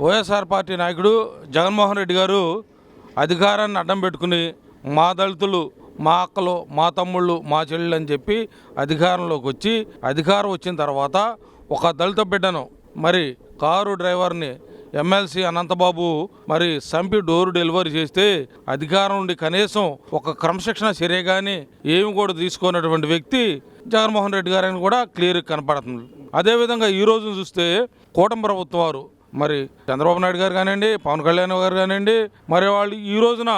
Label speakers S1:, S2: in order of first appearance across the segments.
S1: YSR party నాయకుడు జగన్మోహన్ రెడ్డి గారు అధికారాన్ని అడ్డం పెట్టుకుని మా దళితులు, మా అక్కలు, మా తమ్ముళ్ళు, మా చెల్లెళ్ళు అని చెప్పి అధికారంలోకి వచ్చి అధికారం వచ్చిన తర్వాత ఒక దళిత బిడ్డను మరి కారు డ్రైవర్ని ఎమ్మెల్సీ అనంతబాబు మరి సంపి డోర్ డెలివరీ చేస్తే అధికారం నుండి కనీసం ఒక క్రమశిక్షణ చర్య కానీ ఏమి కూడా తీసుకున్నటువంటి వ్యక్తి జగన్మోహన్ రెడ్డి గారని కూడా క్లియర్గా కనపడుతుంది. అదేవిధంగా ఈ రోజు చూస్తే కూటమి ప్రభుత్వం వారు మరి చంద్రబాబు నాయుడు గారు కానివ్వండి, పవన్ కళ్యాణ్ గారు కానివ్వండి, మరి వాళ్ళు ఈ రోజున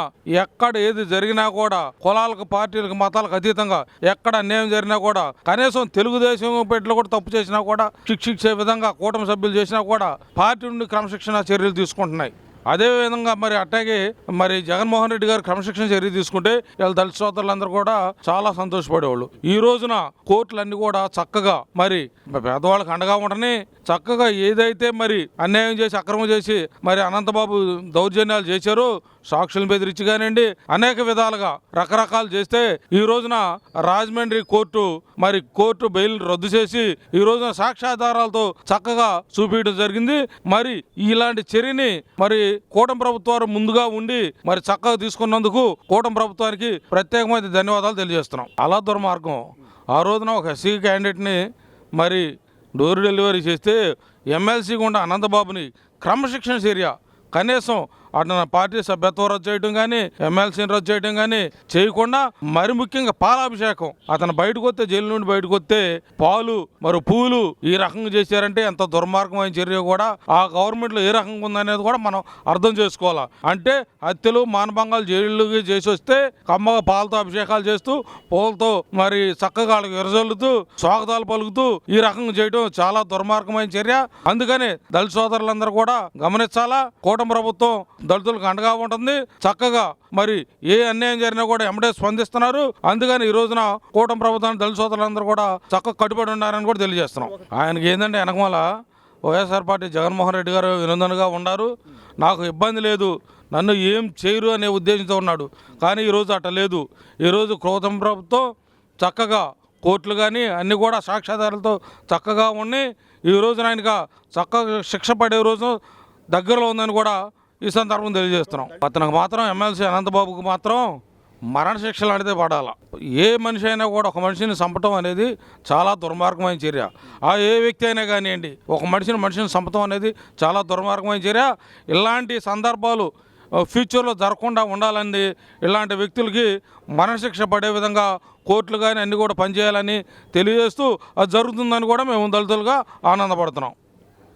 S1: ఎక్కడ ఏది జరిగినా కూడా కులాలకు, పార్టీలకు, మతాలకు అతీతంగా ఎక్కడ అన్యాయం జరిగినా కూడా కనీసం తెలుగుదేశం పెట్లో కూడా తప్పు చేసినా కూడా శిక్షించే విధంగా కూటమి సభ్యులు చేసినా కూడా పార్టీ నుండి క్రమశిక్షణ చర్యలు తీసుకుంటున్నాయి. అదేవిధంగా మరి అట్టాగే మరి జగన్మోహన్ రెడ్డి గారు క్రమశిక్షణ చర్య తీసుకుంటే వీళ్ళ దళిత సోదరులందరూ కూడా చాలా సంతోషపడేవాళ్ళు. ఈ రోజున కోర్టులన్నీ కూడా చక్కగా మరి పేదవాళ్ళకి అండగా ఉండని చక్కగా ఏదైతే మరి అన్యాయం చేసి అక్రమం చేసి మరి అనంతబాబు దౌర్జన్యాలు చేశారో సాక్షులను బెదిరించి కానివ్వండి అనేక విధాలుగా రకరకాలు చేస్తే ఈ రోజున రాజమండ్రి కోర్టు బెయిల్ రద్దు చేసి ఈ రోజున సాక్ష్యాధారాలతో చక్కగా చూపించడం జరిగింది. మరి ఇలాంటి చర్యని మరి కూటమి ప్రభుత్వాలు ముందుగా ఉండి మరి చక్కగా తీసుకున్నందుకు కూటమి ప్రభుత్వానికి ప్రత్యేకమైన ధన్యవాదాలు తెలియజేస్తున్నాం. అలా దుర్మార్గం ఆ రోజున ఒక ఎస్సీ క్యాండిడేట్ని మరి డోర్ డెలివరీ చేస్తే ఎమ్మెల్సీ గుండా అనంతబాబుని క్రమశిక్షణ చర్య కనీసం అతను పార్టీ సభ్యత్వం రద్దు చేయడం కానీ, ఎమ్మెల్సీని రద్దు చేయడం కానీ చేయకుండా మరి ముఖ్యంగా పాలాభిషేకం అతను బయటకు వస్తే, జైలు నుండి బయటకు వస్తే పాలు మరి పూలు ఈ రకంగా చేశారంటే ఎంత దుర్మార్గమైన చర్య కూడా ఆ గవర్నమెంట్లో ఏ రకంగా ఉందనేది కూడా మనం అర్థం చేసుకోవాలా. అంటే హత్యలు, మానభంగాలు జైలుకి చేసి వస్తే కమ్మగా పాలతో అభిషేకాలు చేస్తూ పూలతో మరి చక్కగా వాళ్ళకి విరజల్లుతూ స్వాగతాలు పలుకుతూ ఈ రకంగా చేయడం చాలా దుర్మార్గమైన చర్య. అందుకని దళిత సోదరులందరూ కూడా గమనించాలా. కూటమి ప్రభుత్వం దళితులకు అండగా ఉంటుంది. చక్కగా మరి ఏ అన్యాయం జరిగినా కూడా ఎమ్మడే స్పందిస్తున్నారు. అందుకని ఈ రోజున కూటమి ప్రభుత్వాన్ని దళిత సోదరులందరూ కూడా చక్కగా కట్టుబడి ఉన్నారని కూడా తెలియజేస్తున్నాం. ఆయనకి ఏంటంటే వెనకమాల వైఎస్ఆర్ పార్టీ జగన్మోహన్ రెడ్డి గారు వినోదనగా ఉన్నారు, నాకు ఇబ్బంది లేదు, నన్ను ఏం చేయరు అనే ఉద్దేశంతో ఉన్నాడు. కానీ ఈరోజు అట్ట లేదు. ఈరోజు కూటమి ప్రభుత్వం చక్కగా కోర్టులు కానీ అన్నీ కూడా సాక్ష్యాధారాలతో చక్కగా ఉండి ఈ రోజున ఆయనగా చక్కగా శిక్ష పడే రోజు దగ్గరలో ఉందని కూడా ఈ సందర్భం తెలియజేస్తున్నాం. అతనికి మాత్రం ఎమ్మెల్సీ అనంతబాబుకు మాత్రం మరణశిక్ష లాంటిదే పడాలి. ఏ మనిషి అయినా కూడా ఒక మనిషిని చంపటం అనేది చాలా దుర్మార్గమైన చర్య. ఏ వ్యక్తి అయినా కానివ్వండి, ఒక మనిషిని చంపటం అనేది చాలా దుర్మార్గమైన చర్య. ఇలాంటి సందర్భాలు ఫ్యూచర్లో జరగకుండా ఉండాలని ఇలాంటి వ్యక్తులకి మరణశిక్ష పడే విధంగా కోర్టులు కానీ అన్నీ కూడా పనిచేయాలని తెలియజేస్తూ అది జరుగుతుందని కూడా మేము దళితులుగా ఆనందపడుతున్నాం.